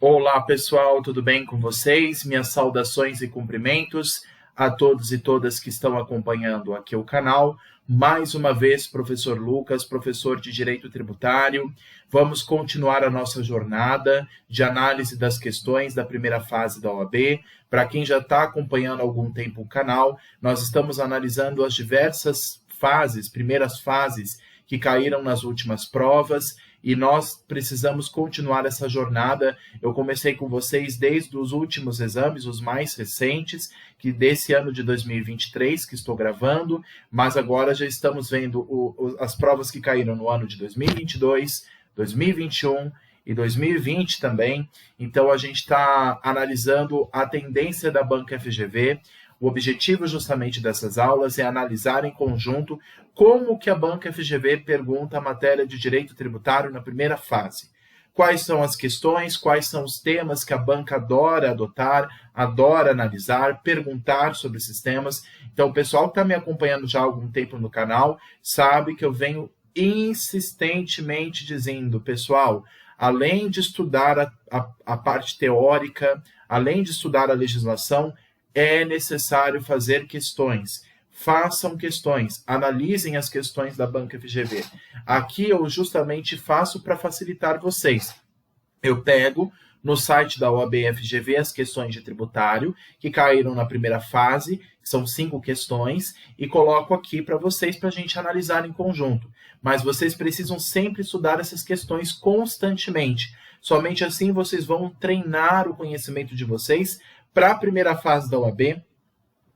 Olá pessoal, tudo bem com vocês? Minhas saudações e cumprimentos a todos e todas que estão acompanhando aqui o canal. Mais uma vez, professor Lucas, professor de Direito Tributário. Vamos continuar a nossa jornada de análise das questões da primeira fase da OAB. Para quem já está acompanhando há algum tempo o canal, nós estamos analisando as diversas primeiras fases que caíram nas últimas provas, e nós precisamos continuar essa jornada. Eu comecei com vocês desde os últimos exames, os mais recentes, que desse ano de 2023, que estou gravando, mas agora já estamos vendo as provas que caíram no ano de 2022, 2021 e 2020 também. Então, a gente está analisando a tendência da banca FGV. O objetivo justamente dessas aulas é analisar em conjunto como que a banca FGV pergunta a matéria de direito tributário na primeira fase. Quais são as questões, quais são os temas que a banca adora adotar, adora analisar, perguntar sobre esses temas. Então, o pessoal que está me acompanhando já há algum tempo no canal sabe que eu venho insistentemente dizendo, pessoal, além de estudar a parte teórica, além de estudar a legislação, é necessário fazer questões. Façam questões, analisem as questões da banca FGV. Aqui eu justamente faço para facilitar vocês. Eu pego no site da OAB FGV as questões de tributário, que caíram na primeira fase, que são 5 questões, e coloco aqui para vocês, para a gente analisar em conjunto. Mas vocês precisam sempre estudar essas questões constantemente. Somente assim vocês vão treinar o conhecimento de vocês para a primeira fase da OAB.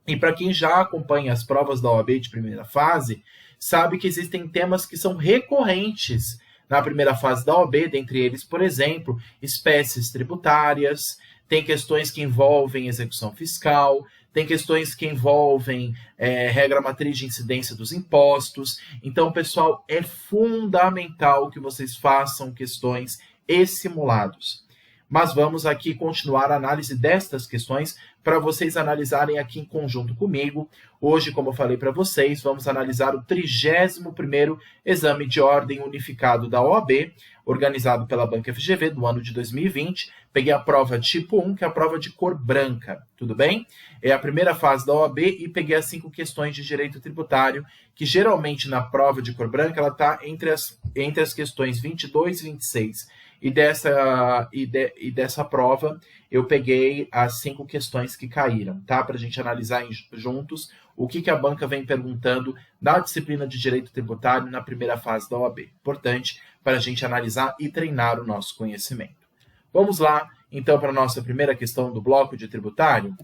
E para quem já acompanha as provas da OAB de primeira fase, sabe que existem temas que são recorrentes na primeira fase da OAB, dentre eles, por exemplo, espécies tributárias, tem questões que envolvem execução fiscal, tem questões que envolvem regra matriz de incidência dos impostos. Então, pessoal, é fundamental que vocês façam questões e simulados. Mas vamos aqui continuar a análise destas questões para vocês analisarem aqui em conjunto comigo. Hoje, como eu falei para vocês, vamos analisar o 31º Exame de Ordem Unificado da OAB, organizado pela Banca FGV do ano de 2020. Peguei a prova tipo 1, que é a prova de cor branca, tudo bem? É a primeira fase da OAB e peguei as 5 questões de direito tributário, que geralmente na prova de cor branca ela está entre as questões 22 e 26. E dessa prova, eu peguei as 5 questões que caíram, tá? Para a gente analisar juntos o que a banca vem perguntando na disciplina de Direito Tributário na primeira fase da OAB. Importante para a gente analisar e treinar o nosso conhecimento. Vamos lá, então, para a nossa primeira questão do bloco de tributário.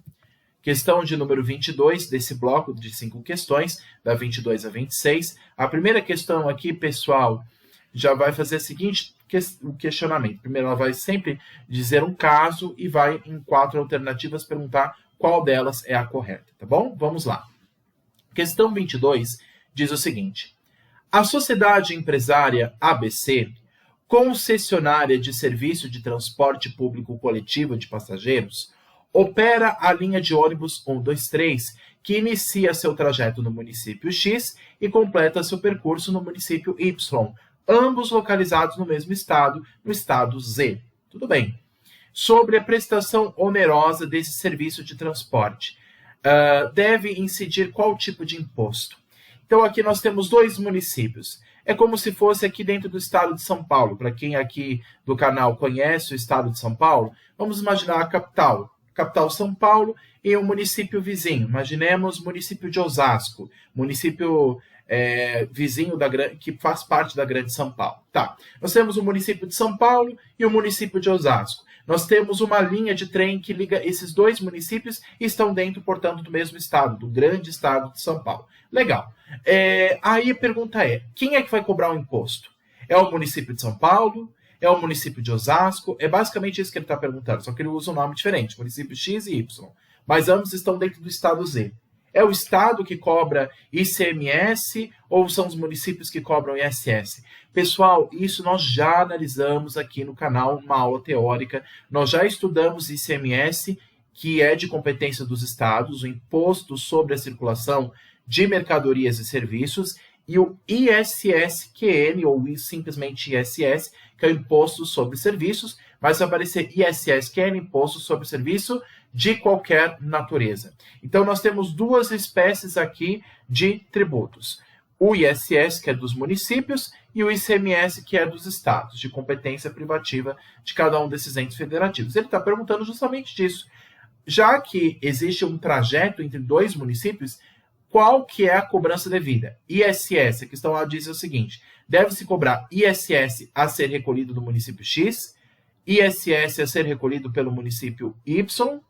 Questão de número 22 desse bloco de 5 questões, da 22 a 26. A primeira questão aqui, pessoal, já vai fazer o questionamento. Primeiro, ela vai sempre dizer um caso e vai, em 4 alternativas, perguntar qual delas é a correta, tá bom? Vamos lá. Questão 22 diz o seguinte: a sociedade empresária ABC, concessionária de serviço de transporte público coletivo de passageiros, opera a linha de ônibus 123, que inicia seu trajeto no município X e completa seu percurso no município Y, ambos localizados no mesmo estado, no estado Z. Tudo bem. Sobre a prestação onerosa desse serviço de transporte, deve incidir qual tipo de imposto? Então, aqui nós temos 2 municípios. É como se fosse aqui dentro do estado de São Paulo. Para quem aqui do canal conhece o estado de São Paulo, vamos imaginar a capital São Paulo e um município vizinho. Imaginemos o município de Osasco, município vizinho que faz parte da Grande São Paulo. Tá. Nós temos o município de São Paulo e o município de Osasco. Nós temos uma linha de trem que liga esses 2 municípios e estão dentro, portanto, do mesmo estado, do grande estado de São Paulo. Legal. Aí a pergunta é, quem é que vai cobrar o imposto? É o município de São Paulo? É o município de Osasco? É basicamente isso que ele está perguntando, só que ele usa um nome diferente, município X e Y. Mas ambos estão dentro do estado Z. É o estado que cobra ICMS ou são os municípios que cobram ISS? Pessoal, isso nós já analisamos aqui no canal, uma aula teórica. Nós já estudamos ICMS, que é de competência dos estados, o imposto sobre a circulação de mercadorias e serviços, e o ISSQN, ou simplesmente ISS, que é o Imposto sobre Serviços, mas vai aparecer ISSQN, Imposto sobre Serviço de qualquer natureza. Então, nós temos duas espécies aqui de tributos. O ISS, que é dos municípios, e o ICMS, que é dos estados, de competência privativa de cada um desses entes federativos. Ele está perguntando justamente disso. Já que existe um trajeto entre dois municípios, qual que é a cobrança devida? ISS, a questão lá diz o seguinte, deve-se cobrar ISS a ser recolhido do município X, ISS a ser recolhido pelo município Y,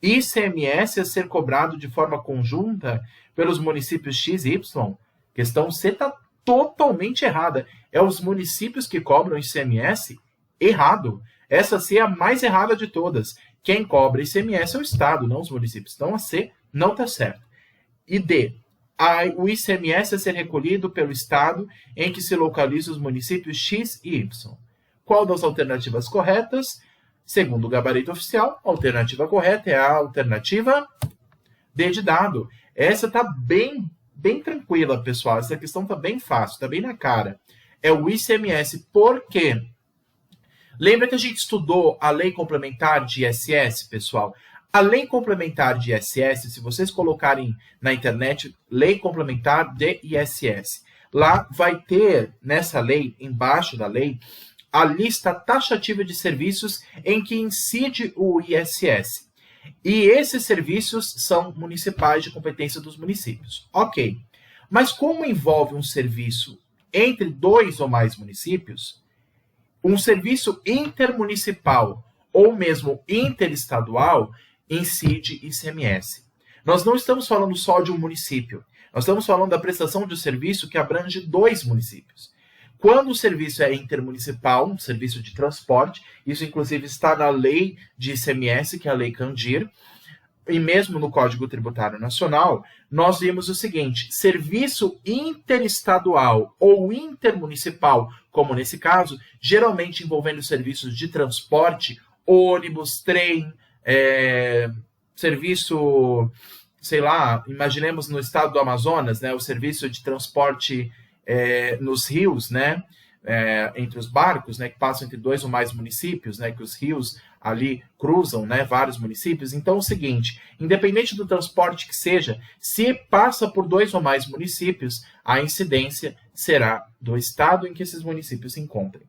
ICMS a ser cobrado de forma conjunta pelos municípios X e Y. Questão C está totalmente errada. É os municípios que cobram ICMS? Errado. Essa C é a mais errada de todas. Quem cobra ICMS é o Estado, não os municípios. Então a C não está certa. E D, o ICMS a ser recolhido pelo Estado em que se localizam os municípios X e Y. Qual das alternativas corretas? Segundo o gabarito oficial, a alternativa correta é a alternativa D de dado. Essa está bem tranquila, pessoal. Essa questão está bem fácil, está bem na cara. É o ICMS. Por quê? Lembra que a gente estudou a lei complementar de ISS, pessoal? A lei complementar de ISS, se vocês colocarem na internet, lei complementar de ISS, lá vai ter, nessa lei, embaixo da lei, a lista taxativa de serviços em que incide o ISS. E esses serviços são municipais de competência dos municípios. Ok. Mas como envolve um serviço entre dois ou mais municípios, um serviço intermunicipal ou mesmo interestadual incide ICMS. Nós não estamos falando só de um município. Nós estamos falando da prestação de um serviço que abrange dois municípios. Quando o serviço é intermunicipal, um serviço de transporte, isso inclusive está na lei de ICMS, que é a Lei Candir, e mesmo no Código Tributário Nacional, nós vimos o seguinte, serviço interestadual ou intermunicipal, como nesse caso, geralmente envolvendo serviços de transporte, ônibus, trem, serviço, sei lá, imaginemos no estado do Amazonas, né, o serviço de transporte nos rios, né, entre os barcos, né, que passam entre dois ou mais municípios, né, que os rios ali cruzam, né, vários municípios. Então é o seguinte, independente do transporte que seja, se passa por dois ou mais municípios, a incidência será do estado em que esses municípios se encontrem.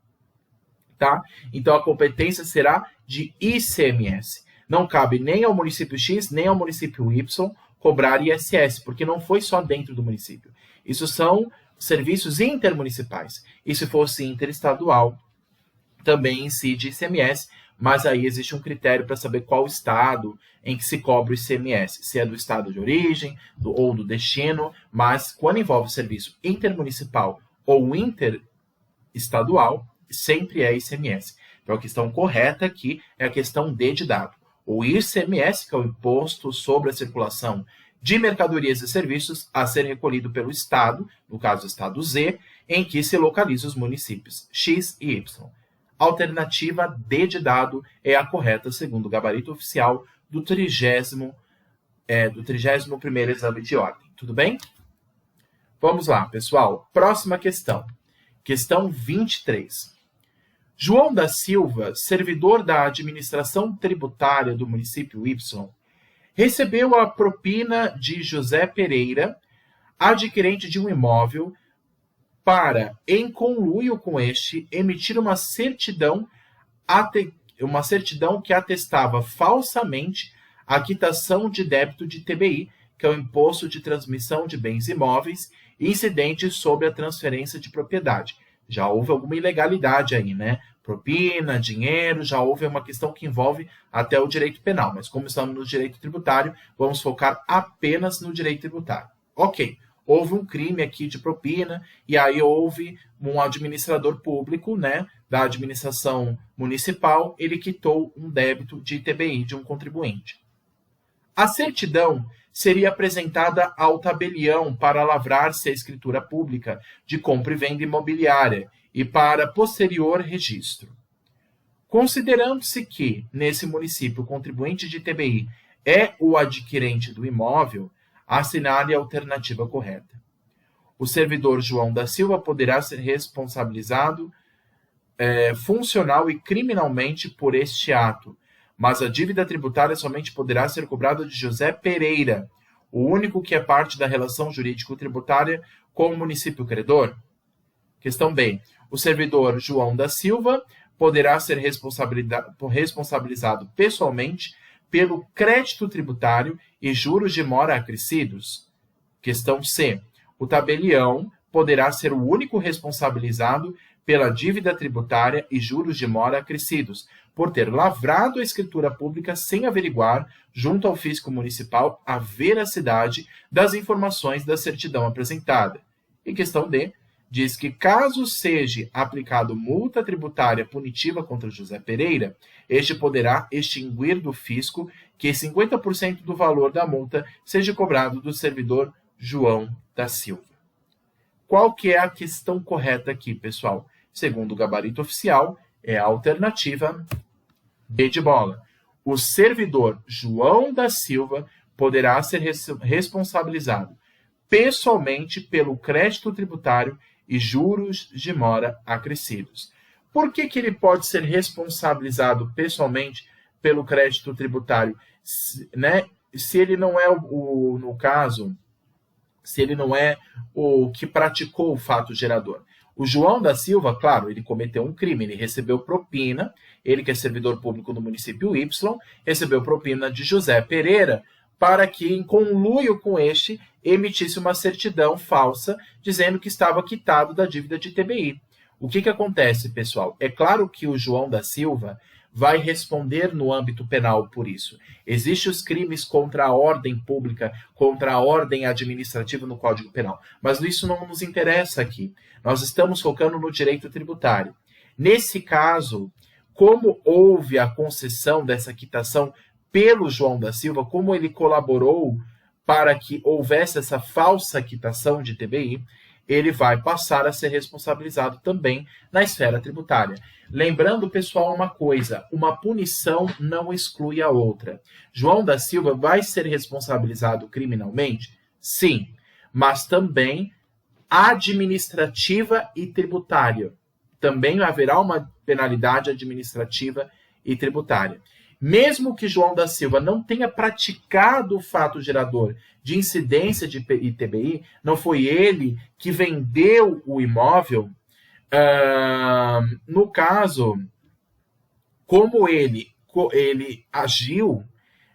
Tá? Então a competência será de ICMS. Não cabe nem ao município X, nem ao município Y cobrar ISS, porque não foi só dentro do município. Isso são serviços intermunicipais. E se fosse interestadual, também incide ICMS, mas aí existe um critério para saber qual estado em que se cobra o ICMS, se é do estado de origem ou do destino, mas quando envolve serviço intermunicipal ou interestadual, sempre é ICMS. Então a questão correta aqui é a questão D de dado. O ICMS, que é o Imposto sobre a Circulação de Mercadorias e Serviços, a ser recolhido pelo Estado, no caso Estado Z, em que se localizam os municípios X e Y. Alternativa D de dado é a correta, segundo o gabarito oficial do 31º exame de ordem. Tudo bem? Vamos lá, pessoal. Próxima questão. Questão 23. João da Silva, servidor da administração tributária do município Y, recebeu a propina de José Pereira, adquirente de um imóvel, para, em conluio com este, emitir uma certidão que atestava falsamente a quitação de débito de TBI, que é o Imposto de Transmissão de Bens Imóveis, incidente sobre a transferência de propriedade. Já houve alguma ilegalidade aí, né? Propina, dinheiro, já houve uma questão que envolve até o direito penal. Mas como estamos no direito tributário, vamos focar apenas no direito tributário. Ok, houve um crime aqui de propina, e aí houve um administrador público, né, da administração municipal, ele quitou um débito de ITBI de um contribuinte. A certidão seria apresentada ao tabelião para lavrar-se a escritura pública de compra e venda imobiliária e para posterior registro. Considerando-se que, nesse município, o contribuinte de ITBI é o adquirente do imóvel, assinale a alternativa correta. o servidor João da Silva poderá ser responsabilizado funcional e criminalmente por este ato, mas a dívida tributária somente poderá ser cobrada de José Pereira, o único que é parte da relação jurídico-tributária com o município credor. Questão B. O servidor João da Silva poderá ser responsabilizado pessoalmente pelo crédito tributário e juros de mora acrescidos. Questão C. O tabelião poderá ser o único responsabilizado pela dívida tributária e juros de mora acrescidos, por ter lavrado a escritura pública sem averiguar, junto ao fisco municipal, a veracidade das informações da certidão apresentada. E questão D. Diz que, caso seja aplicado multa tributária punitiva contra José Pereira, este poderá extinguir do fisco que 50% do valor da multa seja cobrado do servidor João da Silva. Qual que é a questão correta aqui, pessoal? Segundo o gabarito oficial, é a alternativa B de bola. O servidor João da Silva poderá ser responsabilizado pessoalmente pelo crédito tributário e juros de mora acrescidos. Por que ele pode ser responsabilizado pessoalmente pelo crédito tributário? Se ele não é no caso, se ele não é o que praticou o fato gerador. O João da Silva, claro, ele cometeu um crime, ele recebeu propina, ele que é servidor público do município Y, recebeu propina de José Pereira, para que, em conluio com este, emitisse uma certidão falsa, dizendo que estava quitado da dívida de TBI. O que acontece, pessoal? É claro que o João da Silva vai responder no âmbito penal por isso. Existem os crimes contra a ordem pública, contra a ordem administrativa no Código Penal, mas isso não nos interessa aqui. Nós estamos focando no direito tributário. Nesse caso, como houve a concessão dessa quitação pelo João da Silva, como ele colaborou para que houvesse essa falsa quitação de TBI, ele vai passar a ser responsabilizado também na esfera tributária. Lembrando, pessoal, uma coisa, uma punição não exclui a outra. João da Silva vai ser responsabilizado criminalmente? Sim, mas também administrativa e tributária. Também haverá uma penalidade administrativa e tributária. Mesmo que João da Silva não tenha praticado o fato gerador de incidência de ITBI, não foi ele que vendeu o imóvel, no caso, como ele agiu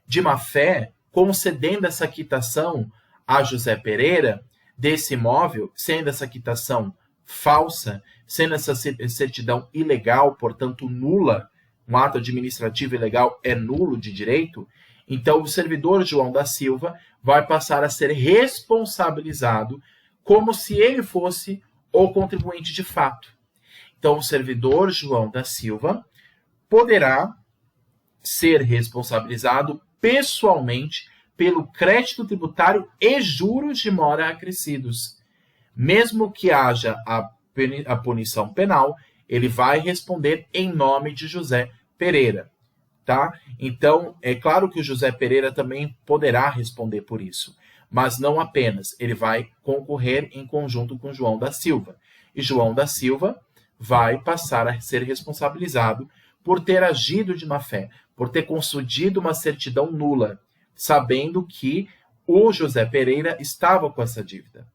de má fé, concedendo essa quitação a José Pereira desse imóvel, sendo essa quitação falsa, sendo essa certidão ilegal, portanto nula, um ato administrativo ilegal é nulo de direito, então o servidor João da Silva vai passar a ser responsabilizado como se ele fosse o contribuinte de fato. Então o servidor João da Silva poderá ser responsabilizado pessoalmente pelo crédito tributário e juros de mora acrescidos. Mesmo que haja a punição penal, ele vai responder em nome de José Pereira, tá? Então, é claro que o José Pereira também poderá responder por isso, mas não apenas, ele vai concorrer em conjunto com João da Silva. E João da Silva vai passar a ser responsabilizado por ter agido de má fé, por ter concedido uma certidão nula, sabendo que o José Pereira estava com essa dívida.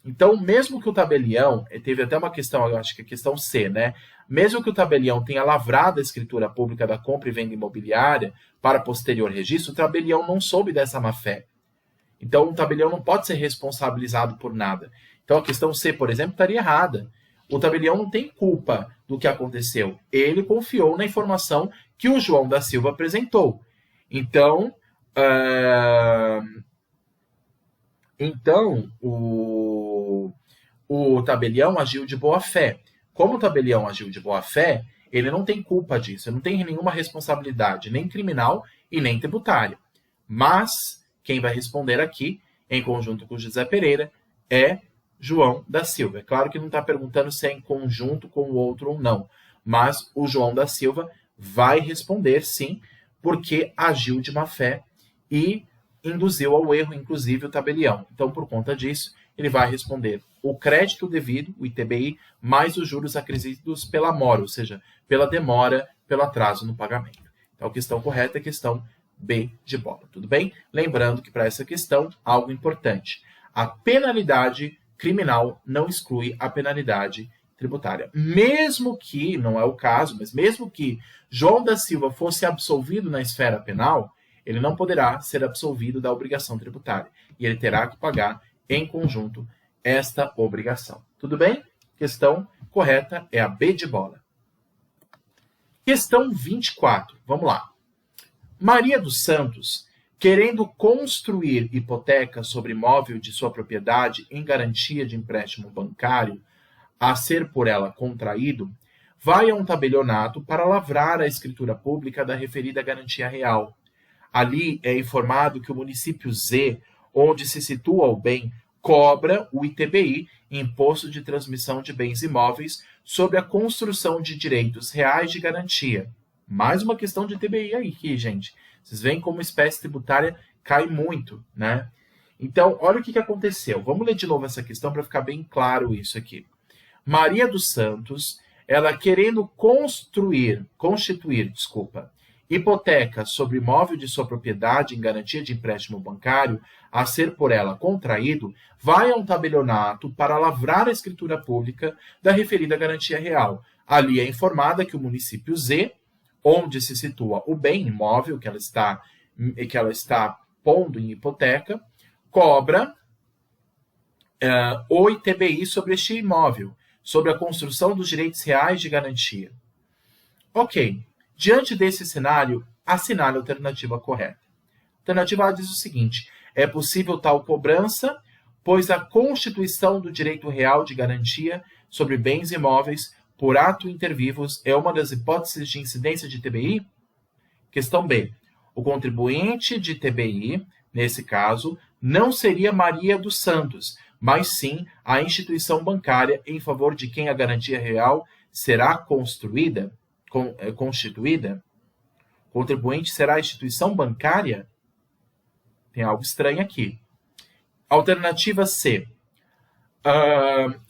Então, mesmo que o tabelião, teve até uma questão, eu acho que é a questão C, né? Mesmo que o tabelião tenha lavrado a escritura pública da compra e venda imobiliária para posterior registro, o tabelião não soube dessa má-fé. Então, o tabelião não pode ser responsabilizado por nada. Então, a questão C, por exemplo, estaria errada. O tabelião não tem culpa do que aconteceu. Ele confiou na informação que o João da Silva apresentou. Então, o tabelião agiu de boa fé. Como o tabelião agiu de boa fé, ele não tem culpa disso, ele não tem nenhuma responsabilidade, nem criminal e nem tributária. Mas quem vai responder aqui, em conjunto com José Pereira, é João da Silva. É claro que não está perguntando se é em conjunto com o outro ou não, mas o João da Silva vai responder sim, porque agiu de má fé e induziu ao erro, inclusive, o tabelião. Então, por conta disso, ele vai responder o crédito devido, o ITBI, mais os juros acrescidos pela mora, ou seja, pela demora, pelo atraso no pagamento. Então, a questão correta é a questão B de bola, tudo bem? Lembrando que para essa questão, algo importante. A penalidade criminal não exclui a penalidade tributária. Mesmo que, não é o caso, mas mesmo que João da Silva fosse absolvido na esfera penal, ele não poderá ser absolvido da obrigação tributária. E ele terá que pagar em conjunto esta obrigação. Tudo bem? Questão correta é a B de bola. Questão 24. Vamos lá. Maria dos Santos, querendo construir hipoteca sobre imóvel de sua propriedade em garantia de empréstimo bancário a ser por ela contraído, vai a um tabelionato para lavrar a escritura pública da referida garantia real. Ali é informado que o município Z, onde se situa o bem, cobra o ITBI, Imposto de Transmissão de Bens Imóveis, sobre a construção de direitos reais de garantia. Mais uma questão de ITBI aí, gente. Vocês veem como a espécie tributária cai muito, né? Então, olha o que aconteceu. Vamos ler de novo essa questão para ficar bem claro isso aqui. Maria dos Santos, ela querendo constituir, hipoteca sobre imóvel de sua propriedade em garantia de empréstimo bancário a ser por ela contraído, vai a um tabelionato para lavrar a escritura pública da referida garantia real. Ali é informada que o município Z, onde se situa o bem imóvel que ela está pondo em hipoteca, cobra o ITBI sobre este imóvel, sobre a construção dos direitos reais de garantia. Ok. Diante desse cenário, assinale a alternativa correta. A alternativa A diz o seguinte: é possível tal cobrança, pois a constituição do direito real de garantia sobre bens imóveis por ato inter vivos é uma das hipóteses de incidência de TBI? Questão B. O contribuinte de TBI, nesse caso, não seria Maria dos Santos, mas sim a instituição bancária em favor de quem a garantia real será constituída? O contribuinte será a instituição bancária? Tem algo estranho aqui. Alternativa C.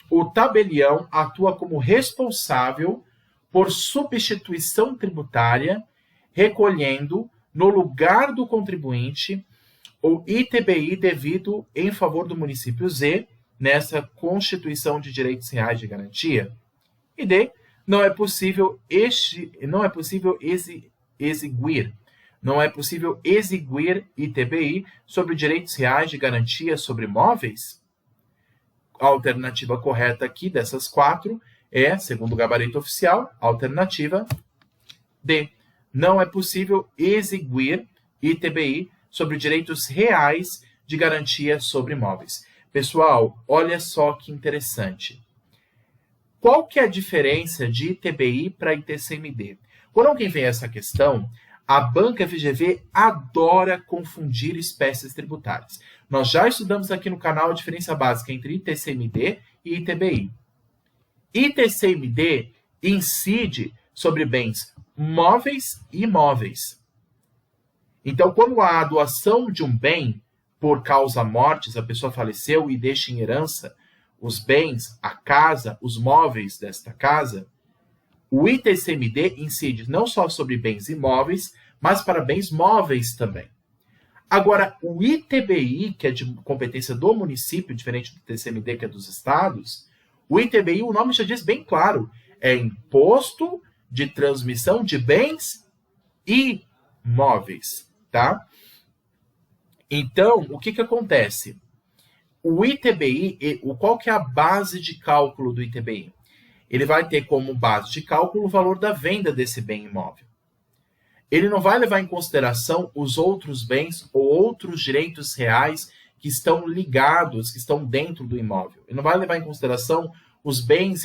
O tabelião atua como responsável por substituição tributária, recolhendo, no lugar do contribuinte, o ITBI devido em favor do município Z, nessa constituição de direitos reais de garantia. E D. Não é possível exiguir ITBI sobre direitos reais de garantia sobre imóveis? A alternativa correta aqui dessas quatro é, segundo o gabarito oficial, a alternativa D. Não é possível exiguir ITBI sobre direitos reais de garantia sobre imóveis. Pessoal, olha só que interessante. Qual que é a diferença de ITBI para ITCMD? Quando alguém vem essa questão, a banca FGV adora confundir espécies tributárias. Nós já estudamos aqui no canal a diferença básica entre ITCMD e ITBI. ITCMD incide sobre bens móveis e imóveis. Então, quando há a doação de um bem por causa mortes, a pessoa faleceu e deixa em herança os bens, a casa, os móveis desta casa, o ITCMD incide não só sobre bens imóveis, mas para bens móveis também. Agora, o ITBI, que é de competência do município, diferente do ITCMD, que é dos estados, o ITBI, o nome já diz bem claro, é Imposto de Transmissão de Bens Imóveis, tá? Então, o que acontece? O ITBI, qual que é a base de cálculo do ITBI? Ele vai ter como base de cálculo o valor da venda desse bem imóvel. Ele não vai levar em consideração os outros bens ou outros direitos reais que estão ligados, que estão dentro do imóvel. Ele não vai levar em consideração os bens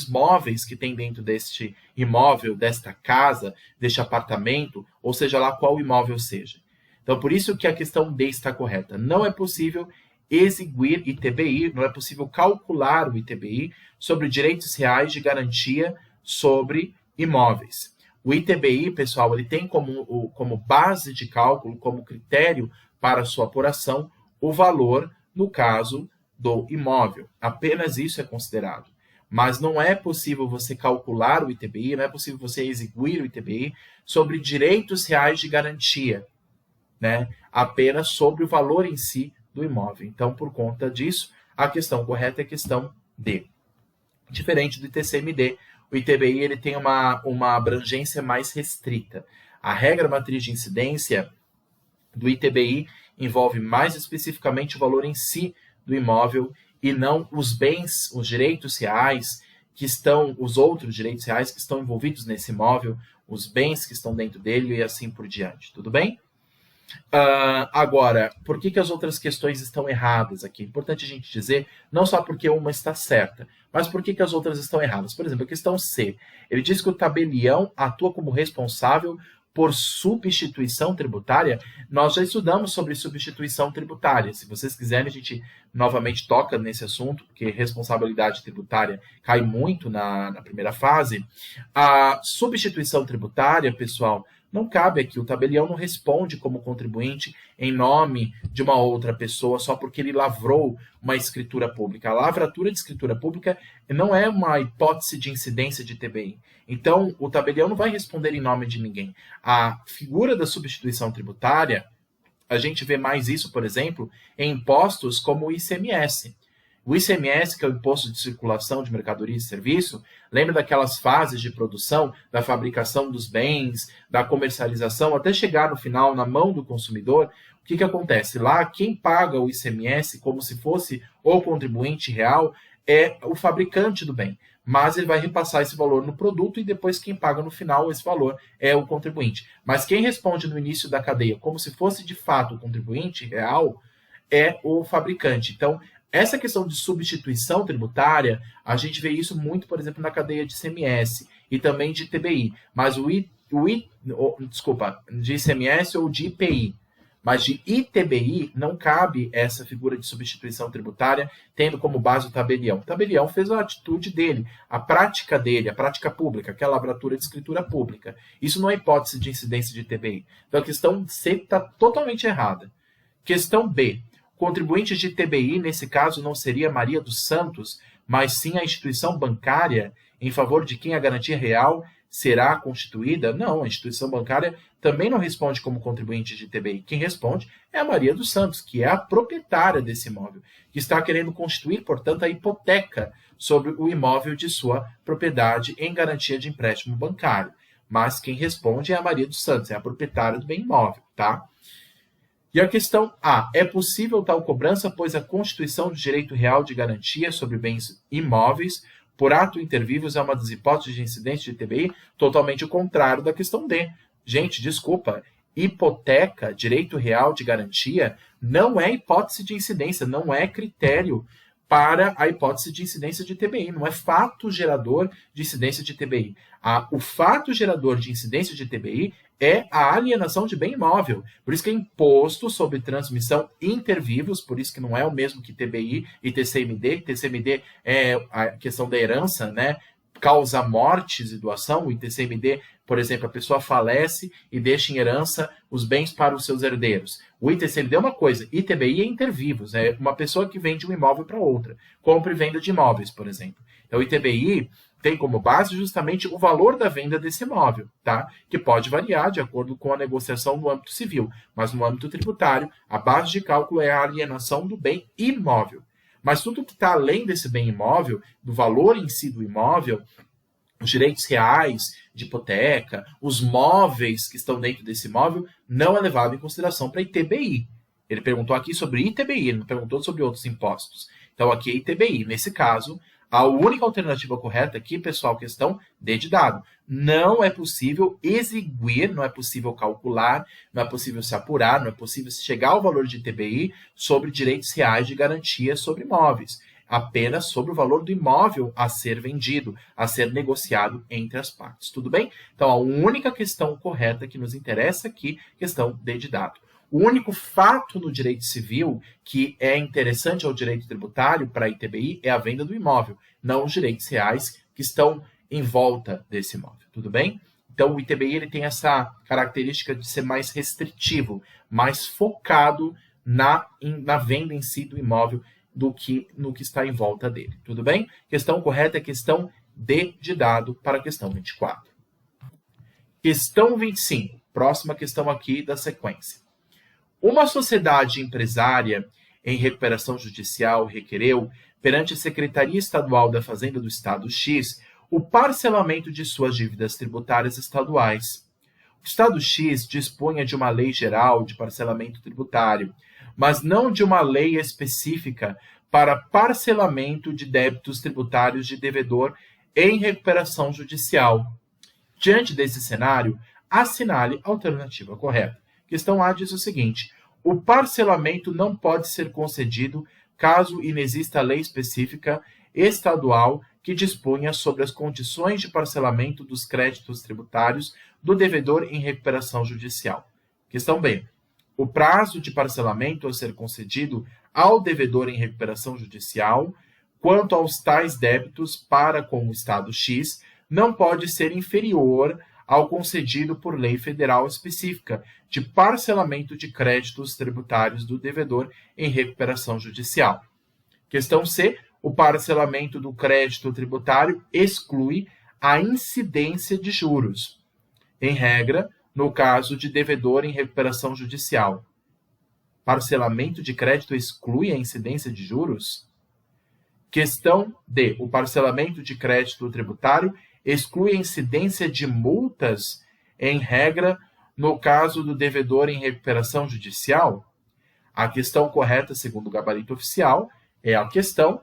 móveis que tem dentro deste imóvel, desta casa, deste apartamento, ou seja lá qual imóvel seja. Então, por isso que a questão D está correta. Não é possível exiguir ITBI, não é possível calcular o ITBI sobre direitos reais de garantia sobre imóveis. O ITBI, pessoal, ele tem como base de cálculo, como critério para sua apuração, o valor, no caso, do imóvel. Apenas isso é considerado. Mas não é possível você calcular o ITBI, não é possível você exiguir o ITBI sobre direitos reais de garantia, né? Apenas sobre o valor em si do imóvel. Então, por conta disso, a questão correta é a questão D. Diferente do ITCMD, o ITBI ele tem uma abrangência mais restrita. A regra matriz de incidência do ITBI envolve mais especificamente o valor em si do imóvel e não os bens, os direitos reais que estão, os outros direitos reais que estão envolvidos nesse imóvel, os bens que estão dentro dele e assim por diante. Tudo bem? Agora, por que as outras questões estão erradas aqui? É importante a gente dizer, não só porque uma está certa, mas por que as outras estão erradas. Por exemplo, a questão C. Ele diz que o tabelião atua como responsável por substituição tributária. Nós já estudamos sobre substituição tributária. Se vocês quiserem, a gente novamente toca nesse assunto, porque responsabilidade tributária cai muito na primeira fase. A substituição tributária, pessoal, não cabe aqui. O tabelião não responde como contribuinte em nome de uma outra pessoa só porque ele lavrou uma escritura pública. A lavratura de escritura pública não é uma hipótese de incidência de TBI. Então, o tabelião não vai responder em nome de ninguém. A figura da substituição tributária, a gente vê mais isso, por exemplo, em impostos como o ICMS. O ICMS, que é o Imposto de Circulação de Mercadoria e Serviço, lembra daquelas fases de produção, da fabricação dos bens, da comercialização, até chegar no final, na mão do consumidor. O que acontece? Lá, quem paga o ICMS como se fosse o contribuinte real é o fabricante do bem. Mas ele vai repassar esse valor no produto e depois quem paga no final esse valor é o contribuinte. Mas quem responde no início da cadeia como se fosse de fato o contribuinte real é o fabricante. Então, essa questão de substituição tributária, a gente vê isso muito, por exemplo, na cadeia de ICMS e também de TBI. Mas de ICMS ou de IPI. Mas de ITBI não cabe essa figura de substituição tributária, tendo como base o tabelião. O tabelião fez a atitude dele, a prática dele, a prática pública, aquela lavratura de escritura pública. Isso não é hipótese de incidência de TBI. Então a questão C está totalmente errada. Questão B. Contribuinte de TBI, nesse caso, não seria Maria dos Santos, mas sim a instituição bancária em favor de quem a garantia real será constituída? Não, a instituição bancária também não responde como contribuinte de TBI. Quem responde é a Maria dos Santos, que é a proprietária desse imóvel, que está querendo constituir, portanto, a hipoteca sobre o imóvel de sua propriedade em garantia de empréstimo bancário. Mas quem responde é a Maria dos Santos, é a proprietária do bem imóvel, tá? E a questão A. É possível tal cobrança, pois a constituição do direito real de garantia sobre bens imóveis por ato inter vivos é uma das hipóteses de incidência de TBI, totalmente o contrário da questão D. Gente, desculpa, hipoteca, direito real de garantia, não é hipótese de incidência, não é critério para a hipótese de incidência de TBI, não é fato gerador de incidência de TBI. O fato gerador de incidência de TBI é a alienação de bem imóvel. Por isso que é imposto sobre transmissão inter vivos, por isso que não é o mesmo que TBI e TCMD. TCMD é a questão da herança, né? Causa mortes e doação. O ITCMD, por exemplo, a pessoa falece e deixa em herança os bens para os seus herdeiros. O ITCMD é uma coisa, ITBI é inter vivos, é uma pessoa que vende um imóvel para outra, compra e venda de imóveis, por exemplo. Então, o ITBI tem como base justamente o valor da venda desse imóvel, tá? Que pode variar de acordo com a negociação no âmbito civil, mas no âmbito tributário, a base de cálculo é a alienação do bem imóvel. Mas tudo que está além desse bem imóvel, do valor em si do imóvel, os direitos reais de hipoteca, os móveis que estão dentro desse imóvel, não é levado em consideração para ITBI. Ele perguntou aqui sobre ITBI, ele não perguntou sobre outros impostos. Então aqui é ITBI. Nesse caso, a única alternativa correta aqui, pessoal, questão D de dado. Não é possível exiguir, não é possível calcular, não é possível se apurar, não é possível chegar ao valor de ITBI sobre direitos reais de garantia sobre imóveis. Apenas sobre o valor do imóvel a ser vendido, a ser negociado entre as partes. Tudo bem? Então, a única questão correta que nos interessa aqui, questão D de dado. O único fato no direito civil que é interessante ao direito tributário para a ITBI é a venda do imóvel, não os direitos reais que estão em volta desse imóvel. Tudo bem? Então, o ITBI ele tem essa característica de ser mais restritivo, mais focado na venda em si do imóvel, do que no que está em volta dele. Tudo bem? Questão correta é questão D de dado para a questão 24. Questão 25. Próxima questão aqui da sequência. Uma sociedade empresária em recuperação judicial requereu, perante a Secretaria Estadual da Fazenda do Estado X, o parcelamento de suas dívidas tributárias estaduais. O Estado X dispunha de uma lei geral de parcelamento tributário, mas não de uma lei específica para parcelamento de débitos tributários de devedor em recuperação judicial. Diante desse cenário, assinale a alternativa correta. Questão A diz o seguinte: o parcelamento não pode ser concedido caso inexista lei específica estadual que disponha sobre as condições de parcelamento dos créditos tributários do devedor em recuperação judicial. Questão B. O prazo de parcelamento a ser concedido ao devedor em recuperação judicial, quanto aos tais débitos para com o Estado X, não pode ser inferior ao concedido por lei federal específica de parcelamento de créditos tributários do devedor em recuperação judicial. Questão C. O parcelamento do crédito tributário exclui a incidência de juros, em regra, no caso de devedor em recuperação judicial. Parcelamento de crédito exclui a incidência de juros? Questão D. O parcelamento de crédito tributário exclui a incidência de multas, em regra, no caso do devedor em recuperação judicial? A questão correta, segundo o gabarito oficial, é a questão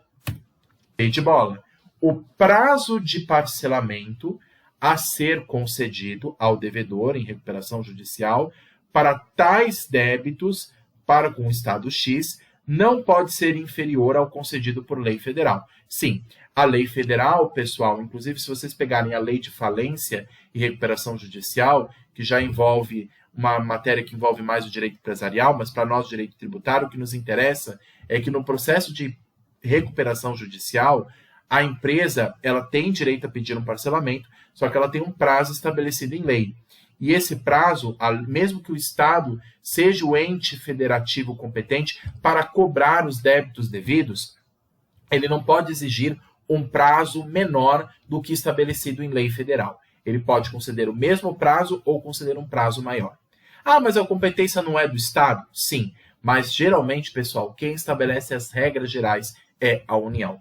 B de bola. O prazo de parcelamento a ser concedido ao devedor em recuperação judicial para tais débitos para com o Estado X não pode ser inferior ao concedido por lei federal. Sim, a lei federal, pessoal, inclusive se vocês pegarem a lei de falência e recuperação judicial, que já envolve uma matéria que envolve mais o direito empresarial, mas para nós o direito tributário, o que nos interessa é que no processo de recuperação judicial, a empresa ela tem direito a pedir um parcelamento, só que ela tem um prazo estabelecido em lei. E esse prazo, mesmo que o Estado seja o ente federativo competente para cobrar os débitos devidos, ele não pode exigir um prazo menor do que estabelecido em lei federal. Ele pode conceder o mesmo prazo ou conceder um prazo maior. Ah, mas a competência não é do Estado? Sim, mas geralmente, pessoal, quem estabelece as regras gerais é a União.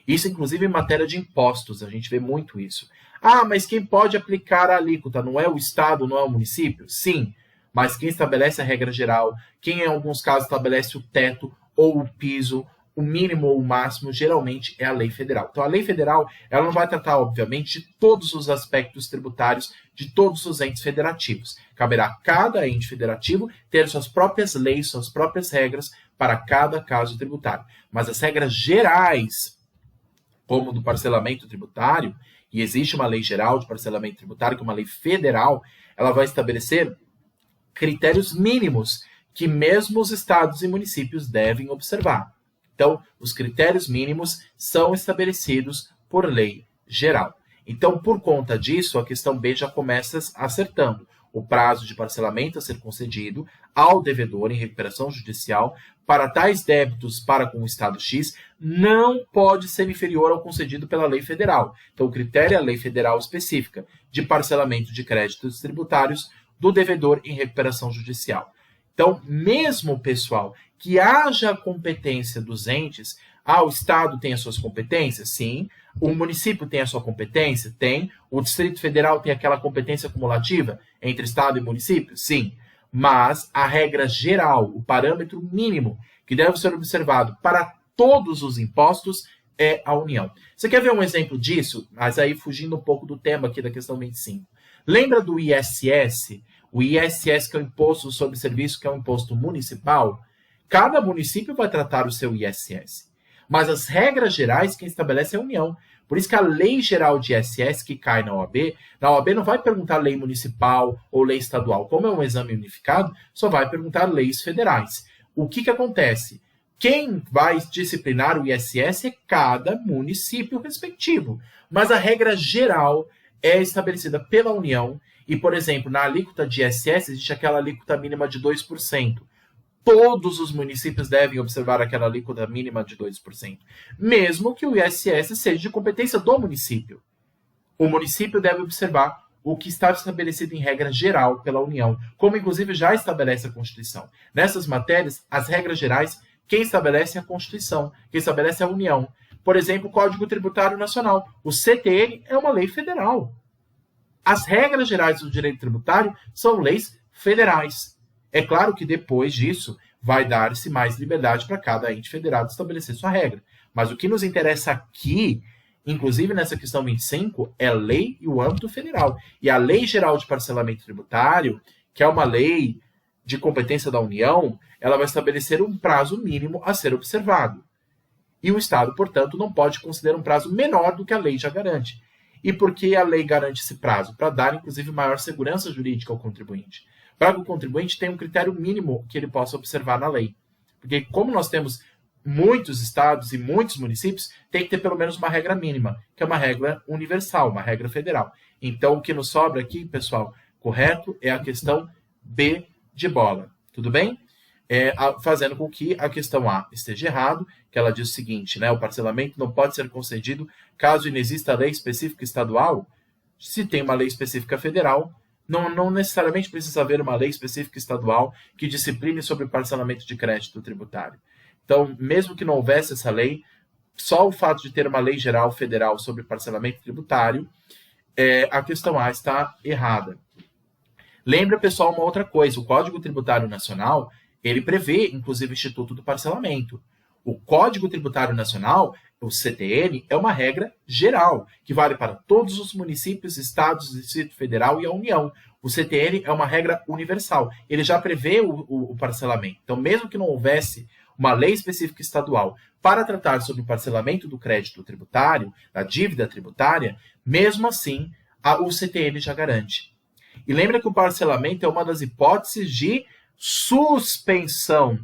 Isso, inclusive, em matéria de impostos, a gente vê muito isso. Ah, mas quem pode aplicar a alíquota não é o Estado, não é o município? Sim, mas quem estabelece a regra geral, quem em alguns casos estabelece o teto ou o piso, o mínimo ou o máximo, geralmente é a lei federal. Então, a lei federal ela não vai tratar, obviamente, de todos os aspectos tributários de todos os entes federativos. Caberá a cada ente federativo ter suas próprias leis, suas próprias regras para cada caso tributário. Mas as regras gerais, como do parcelamento tributário, e existe uma lei geral de parcelamento tributário, que é uma lei federal, ela vai estabelecer critérios mínimos que mesmo os estados e municípios devem observar. Então, os critérios mínimos são estabelecidos por lei geral. Então, por conta disso, a questão B já começa acertando. O prazo de parcelamento a ser concedido ao devedor em recuperação judicial para tais débitos para com o Estado X não pode ser inferior ao concedido pela lei federal. Então, o critério é a lei federal específica de parcelamento de créditos tributários do devedor em recuperação judicial. Então, mesmo, pessoal, que haja competência dos entes, o Estado tem as suas competências? Sim. O município tem a sua competência? Tem. O Distrito Federal tem aquela competência acumulativa entre Estado e município? Sim. Mas a regra geral, o parâmetro mínimo que deve ser observado para todos os impostos é a União. Você quer ver um exemplo disso? Mas aí fugindo um pouco do tema aqui da questão 25. Lembra do ISS? O ISS, que é o Imposto sobre Serviço, que é um imposto municipal? Cada município vai tratar o seu ISS. Mas as regras gerais quem estabelece é a União. Por isso que a lei geral de ISS que cai na OAB não vai perguntar lei municipal ou lei estadual. Como é um exame unificado, só vai perguntar leis federais. O que acontece? Quem vai disciplinar o ISS é cada município respectivo. Mas a regra geral é estabelecida pela União. E, por exemplo, na alíquota de ISS existe aquela alíquota mínima de 2%. todos os municípios devem observar aquela alíquota mínima de 2%, mesmo que o ISS seja de competência do município. O município deve observar o que está estabelecido em regra geral pela União, como inclusive já estabelece a Constituição. Nessas matérias, as regras gerais, quem estabelece é a Constituição, quem estabelece é a União. Por exemplo, o Código Tributário Nacional. O CTN é uma lei federal. As regras gerais do direito tributário são leis federais. É claro que depois disso vai dar-se mais liberdade para cada ente federado estabelecer sua regra. Mas o que nos interessa aqui, inclusive nessa questão 25, é lei e o âmbito federal. E a Lei Geral de Parcelamento Tributário, que é uma lei de competência da União, ela vai estabelecer um prazo mínimo a ser observado. E o Estado, portanto, não pode considerar um prazo menor do que a lei já garante. E por que a lei garante esse prazo? Para dar, inclusive, maior segurança jurídica ao contribuinte. Para que o contribuinte tenha um critério mínimo que ele possa observar na lei. Porque como nós temos muitos estados e muitos municípios, tem que ter pelo menos uma regra mínima, que é uma regra universal, uma regra federal. Então, o que nos sobra aqui, pessoal, correto, é a questão B de bola. Tudo bem? Fazendo com que a questão A esteja errado, que ela diz o seguinte, né, o parcelamento não pode ser concedido caso inexista lei específica estadual. Se tem uma lei específica federal, não necessariamente precisa haver uma lei específica estadual que discipline sobre o parcelamento de crédito tributário. Então, mesmo que não houvesse essa lei, só o fato de ter uma lei geral federal sobre parcelamento tributário, a questão A está errada. Lembra, pessoal, uma outra coisa, o Código Tributário Nacional, ele prevê, inclusive, o Instituto do Parcelamento. O Código Tributário Nacional, o CTN, é uma regra geral, que vale para todos os municípios, estados, Distrito Federal e a União. O CTN é uma regra universal. Ele já prevê o parcelamento. Então, mesmo que não houvesse uma lei específica estadual para tratar sobre o parcelamento do crédito tributário, da dívida tributária, mesmo assim, o CTN já garante. E lembra que o parcelamento é uma das hipóteses de suspensão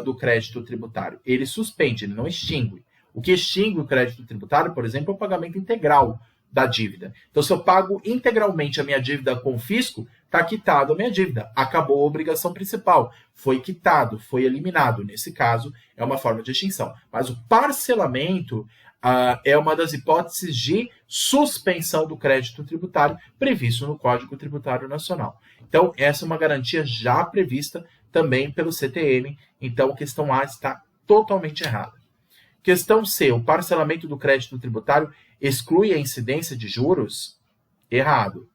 do crédito tributário. Ele suspende, ele não extingue. O que extingue o crédito tributário, por exemplo, é o pagamento integral da dívida. Então, se eu pago integralmente a minha dívida com o fisco, está quitado a minha dívida. Acabou a obrigação principal. Foi quitado, foi eliminado. Nesse caso, é uma forma de extinção. Mas o parcelamento é uma das hipóteses de suspensão do crédito tributário previsto no Código Tributário Nacional. Então, essa é uma garantia já prevista também pelo CTN. Então, a questão A está totalmente errada. Questão C, o parcelamento do crédito tributário exclui a incidência de juros? Errado.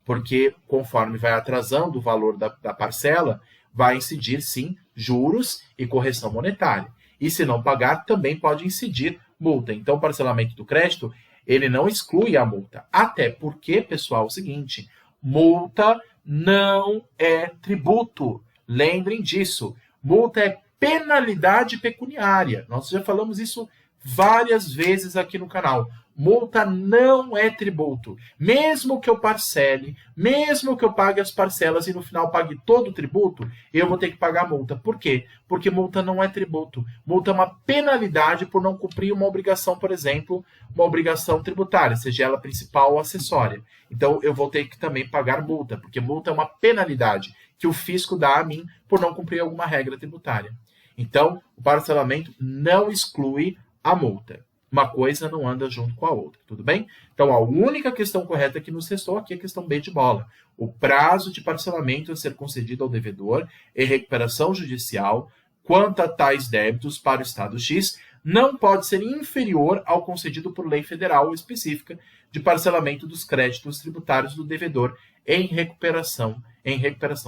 Porque, conforme vai atrasando o valor da parcela, vai incidir, sim, juros e correção monetária. E se não pagar, também pode incidir multa. Então, o parcelamento do crédito, ele não exclui a multa. Até porque, pessoal, é o seguinte, multa não é tributo. Lembrem disso. Multa é penalidade pecuniária. Nós já falamos isso várias vezes aqui no canal. Multa não é tributo. Mesmo que eu parcele, mesmo que eu pague as parcelas e no final pague todo o tributo, eu vou ter que pagar multa. Por quê? Porque multa não é tributo. Multa é uma penalidade por não cumprir uma obrigação, por exemplo, uma obrigação tributária, seja ela principal ou acessória. Então, eu vou ter que também pagar multa, porque multa é uma penalidade que o fisco dá a mim por não cumprir alguma regra tributária. Então, o parcelamento não exclui a multa. Uma coisa não anda junto com a outra, tudo bem? Então, a única questão correta que nos restou aqui é a questão B de bola. O prazo de parcelamento a ser concedido ao devedor em recuperação judicial quanto a tais débitos para o Estado X não pode ser inferior ao concedido por lei federal específica de parcelamento dos créditos tributários do devedor em recuperação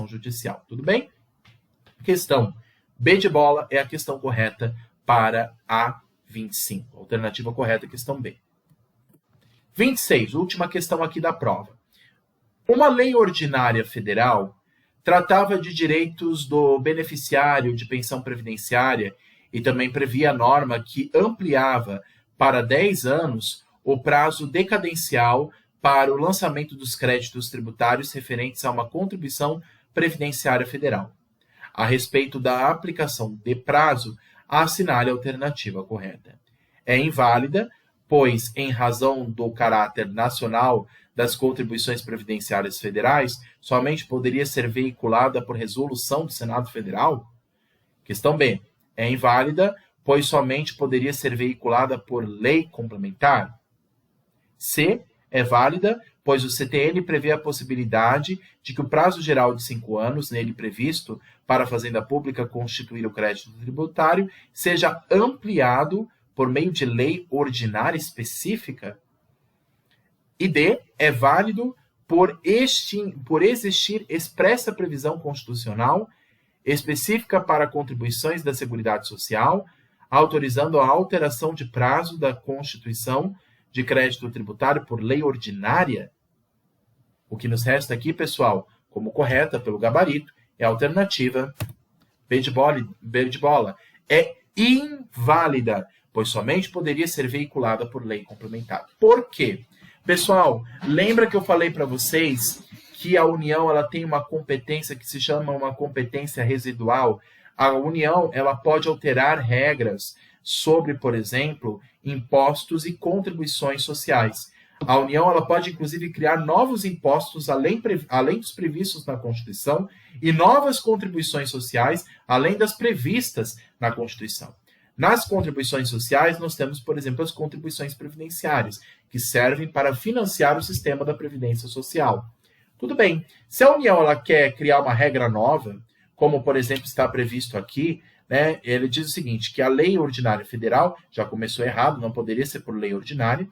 judicial, tudo bem? Questão B de bola é a questão correta para a 25. Alternativa correta, questão B. 26, última questão aqui da prova. Uma lei ordinária federal tratava de direitos do beneficiário de pensão previdenciária e também previa a norma que ampliava para 10 anos o prazo decadencial para o lançamento dos créditos tributários referentes a uma contribuição previdenciária federal. A respeito da aplicação de prazo, assinale a alternativa correta. É inválida, pois, em razão do caráter nacional das contribuições previdenciárias federais, somente poderia ser veiculada por resolução do Senado Federal? Questão B. É inválida, pois somente poderia ser veiculada por lei complementar. C. É válida, pois o CTN prevê a possibilidade de que o prazo geral de 5 anos, nele previsto, para a Fazenda Pública constituir o crédito tributário, seja ampliado por meio de lei ordinária específica. E D. É válido por existir expressa previsão constitucional específica para contribuições da Seguridade Social, autorizando a alteração de prazo da constituição de crédito tributário por lei ordinária. O que nos resta aqui, pessoal, como correta pelo gabarito, é a alternativa B de bola. É inválida, pois somente poderia ser veiculada por lei complementar. Por quê? Pessoal, lembra que eu falei para vocês que a União ela tem uma competência que se chama uma competência residual? A União ela pode alterar regras sobre, por exemplo, impostos e contribuições sociais. A União ela pode, inclusive, criar novos impostos além dos previstos na Constituição e novas contribuições sociais além das previstas na Constituição. Nas contribuições sociais, nós temos, por exemplo, as contribuições previdenciárias, que servem para financiar o sistema da Previdência Social. Tudo bem, se a União ela quer criar uma regra nova, como, por exemplo, está previsto aqui, né, ele diz o seguinte, que a Lei Ordinária Federal, já começou errado, não poderia ser por lei ordinária,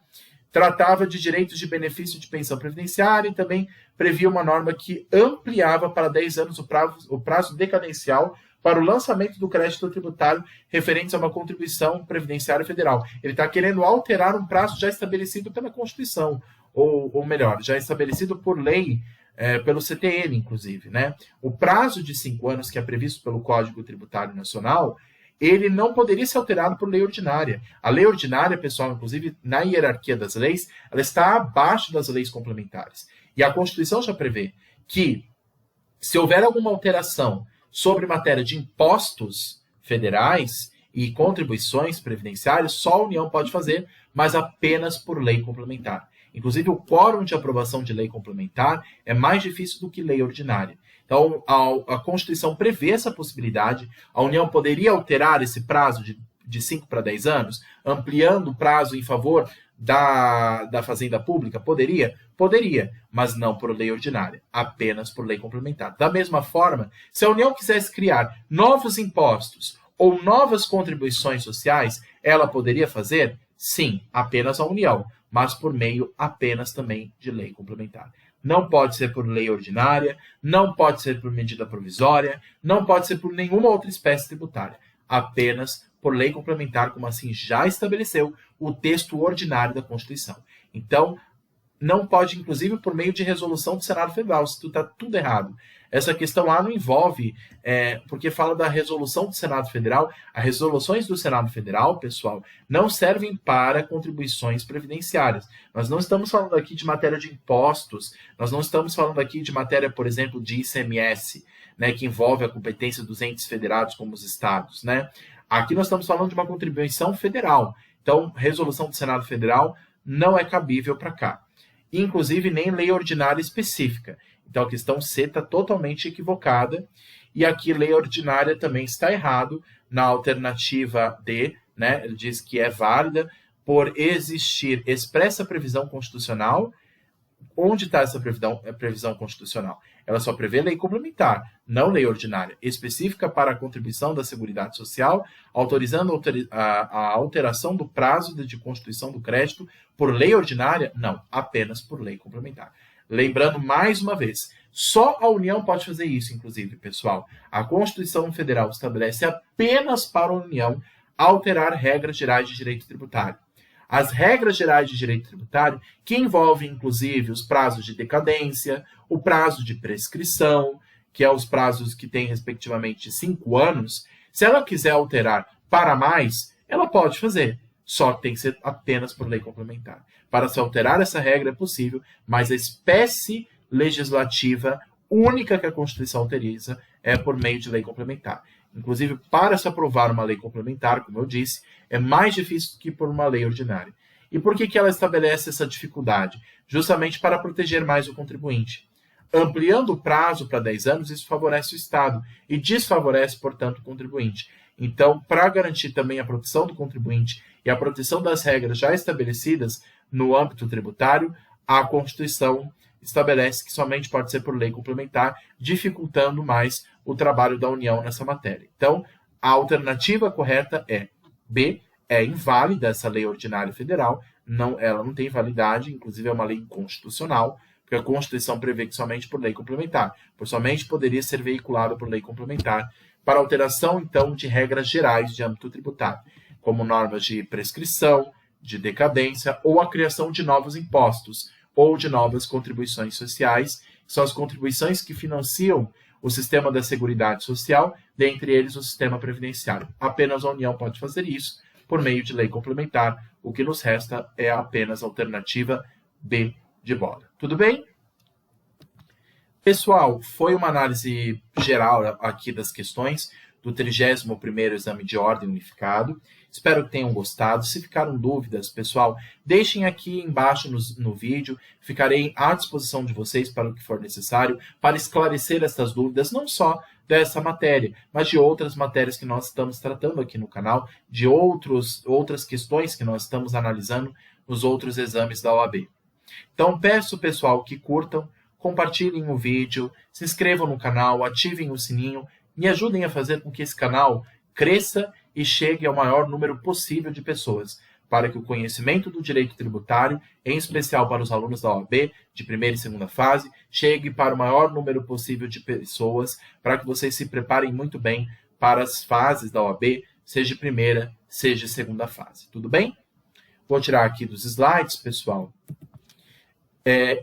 tratava de direitos de benefício de pensão previdenciária e também previa uma norma que ampliava para 10 anos o prazo decadencial para o lançamento do crédito tributário referente a uma contribuição previdenciária federal. Ele está querendo alterar um prazo já estabelecido pela Constituição, ou melhor, já estabelecido por lei, pelo CTN, inclusive, né? O prazo de 5 anos que é previsto pelo Código Tributário Nacional, ele não poderia ser alterado por lei ordinária. A lei ordinária, pessoal, inclusive na hierarquia das leis, ela está abaixo das leis complementares. E a Constituição já prevê que, se houver alguma alteração sobre matéria de impostos federais e contribuições previdenciárias, só a União pode fazer, mas apenas por lei complementar. Inclusive, o quórum de aprovação de lei complementar é mais difícil do que lei ordinária. Então, a Constituição prevê essa possibilidade. A União poderia alterar esse prazo de 5 para 10 anos, ampliando o prazo em favor da Fazenda Pública? Poderia? Poderia, mas não por lei ordinária, apenas por lei complementar. Da mesma forma, se a União quisesse criar novos impostos ou novas contribuições sociais, ela poderia fazer? Sim, apenas a União, mas por meio apenas também de lei complementar. Não pode ser por lei ordinária, não pode ser por medida provisória, não pode ser por nenhuma outra espécie tributária, apenas por lei complementar, como assim já estabeleceu o texto ordinário da Constituição. Então, não pode, inclusive, por meio de resolução do Senado Federal, se está tudo errado. Essa questão lá não envolve, porque fala da resolução do Senado Federal. As resoluções do Senado Federal, pessoal, não servem para contribuições previdenciárias. Nós não estamos falando aqui de matéria de impostos, nós não estamos falando aqui de matéria, por exemplo, de ICMS, né, que envolve a competência dos entes federados como os estados, né? Aqui nós estamos falando de uma contribuição federal. Então, resolução do Senado Federal não é cabível para cá. Inclusive, nem lei ordinária específica. Então, a questão C está totalmente equivocada. E aqui, lei ordinária também está errado. Na alternativa D, né, ele diz que é válida por existir expressa previsão constitucional. Onde está essa previsão constitucional? Ela só prevê lei complementar, não lei ordinária, específica para a contribuição da Seguridade Social, autorizando a alteração do prazo de constituição do crédito por lei ordinária? Não, apenas por lei complementar. Lembrando mais uma vez, só a União pode fazer isso, inclusive, pessoal. A Constituição Federal estabelece apenas para a União alterar regras gerais de direito tributário. As regras gerais de direito tributário, que envolvem, inclusive, os prazos de decadência, o prazo de prescrição, que é os prazos que têm, respectivamente, 5 anos, se ela quiser alterar para mais, ela pode fazer, só que tem que ser apenas por lei complementar. Para se alterar essa regra é possível, mas a espécie legislativa única que a Constituição autoriza é por meio de lei complementar. Inclusive, para se aprovar uma lei complementar, como eu disse, é mais difícil que por uma lei ordinária. E por que ela estabelece essa dificuldade? Justamente para proteger mais o contribuinte. Ampliando o prazo para 10 anos, isso favorece o Estado e desfavorece, portanto, o contribuinte. Então, para garantir também a proteção do contribuinte e a proteção das regras já estabelecidas no âmbito tributário, a Constituição estabelece que somente pode ser por lei complementar, dificultando mais o trabalho da União nessa matéria. Então, a alternativa correta é B, é inválida essa lei ordinária federal, ela não tem validade, inclusive é uma lei inconstitucional, porque a Constituição prevê que somente por lei complementar, somente poderia ser veiculada por lei complementar, para alteração, então, de regras gerais de âmbito tributário, como normas de prescrição, de decadência, ou a criação de novos impostos, ou de novas contribuições sociais, que são as contribuições que financiam o sistema da Seguridade Social, dentre eles o sistema previdenciário. Apenas a União pode fazer isso por meio de lei complementar. O que nos resta é apenas a alternativa B de bola. Tudo bem? Pessoal, foi uma análise geral aqui das questões do 31º Exame de Ordem Unificado. Espero que tenham gostado. Se ficaram dúvidas, pessoal, deixem aqui embaixo no vídeo. Ficarei à disposição de vocês para o que for necessário, para esclarecer essas dúvidas, não só dessa matéria, mas de outras matérias que nós estamos tratando aqui no canal, de outras questões que nós estamos analisando nos outros exames da OAB. Então, peço, pessoal, que curtam, compartilhem o vídeo, se inscrevam no canal, ativem o sininho, me ajudem a fazer com que esse canal cresça e chegue ao maior número possível de pessoas, para que o conhecimento do direito tributário, em especial para os alunos da OAB, de primeira e segunda fase, chegue para o maior número possível de pessoas, para que vocês se preparem muito bem para as fases da OAB, seja primeira, seja segunda fase. Tudo bem? Vou tirar aqui dos slides, pessoal.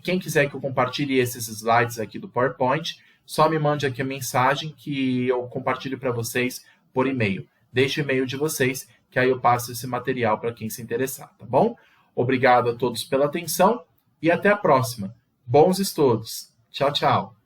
Quem quiser que eu compartilhe esses slides aqui do PowerPoint, só me mande aqui a mensagem que eu compartilho para vocês por e-mail. Deixe o e-mail de vocês, que aí eu passo esse material para quem se interessar, tá bom? Obrigado a todos pela atenção e até a próxima. Bons estudos. Tchau, tchau.